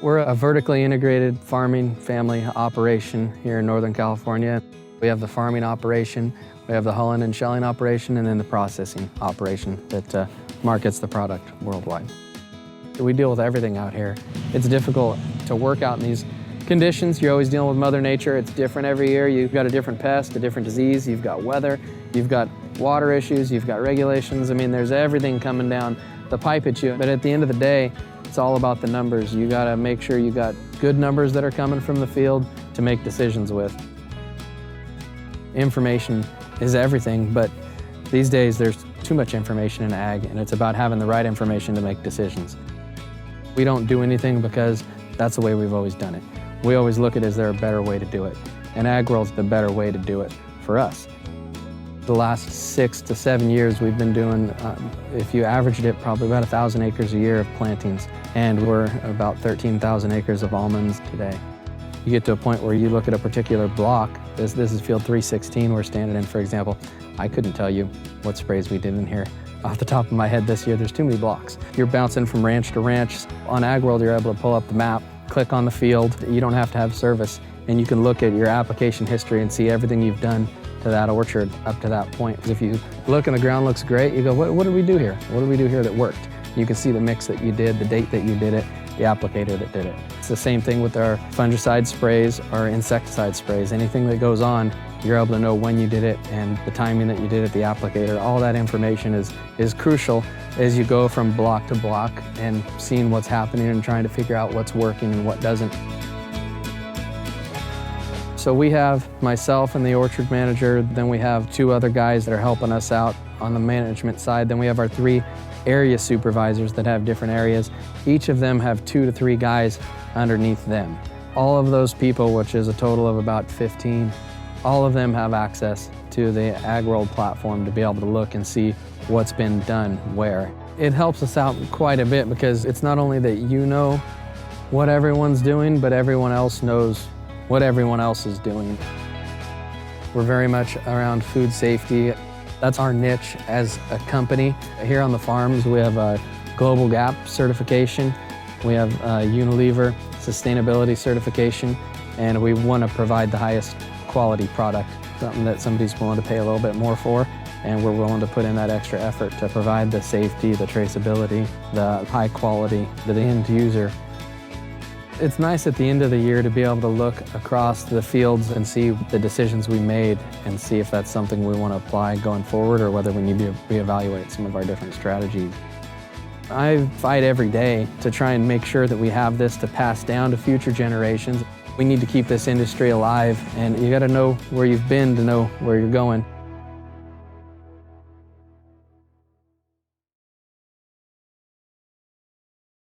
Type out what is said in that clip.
We're a vertically integrated farming family operation here in Northern California. We have the farming operation, we have the hulling and shelling operation, and then the processing operation that markets the product worldwide. We deal with everything out here. It's difficult to work out in these conditions. You're always dealing with Mother Nature. It's different every year. You've got a different pest, a different disease, you've got weather, you've got water issues, you've got regulations. I mean, there's everything coming down the pipe at you. But at the end of the day, it's all about the numbers. You gotta make sure you got good numbers that are coming from the field to make decisions with. Information is everything, but these days there's too much information in ag, and it's about having the right information to make decisions. We don't do anything because that's the way we've always done it. We always look at, is there a better way to do it? And AgWorld's the better way to do it for us. The last 6 to 7 years we've been doing, if you averaged it, probably about 1,000 acres a year of plantings, and we're about 13,000 acres of almonds today. You get to a point where you look at a particular block. This is field 316 we're standing in, for example. I couldn't tell you what sprays we did in here. Off the top of my head this year, there's too many blocks. You're bouncing from ranch to ranch. On AgWorld, you're able to pull up the map, click on the field. You don't have to have service, and you can look at your application history and see everything you've done to that orchard up to that point. If you look and the ground looks great, you go, what did we do here? What did we do here that worked? You can see the mix that you did, the date that you did it, the applicator that did it. It's the same thing with our fungicide sprays, our insecticide sprays. Anything that goes on, you're able to know when you did it and the timing that you did it, the applicator. All that information is crucial as you go from block to block and seeing what's happening and trying to figure out what's working and what doesn't. So we have myself and the orchard manager, then we have 2 other guys that are helping us out on the management side. Then we have our 3 area supervisors that have different areas. Each of them have 2 to 3 guys underneath them. All of those people, which is a total of about 15, all of them have access to the AgWorld platform to be able to look and see what's been done where. It helps us out quite a bit because it's not only that you know what everyone's doing, but everyone else knows what everyone else is doing. We're very much around food safety. That's our niche as a company. Here on the farms, we have a Global GAP certification. We have a Unilever sustainability certification, and we want to provide the highest quality product, something that somebody's willing to pay a little bit more for, and we're willing to put in that extra effort to provide the safety, the traceability, the high quality to the end user. It's nice at the end of the year to be able to look across the fields and see the decisions we made and see if that's something we want to apply going forward or whether we need to reevaluate some of our different strategies. I fight every day to try and make sure that we have this to pass down to future generations. We need to keep this industry alive, and you got to know where you've been to know where you're going.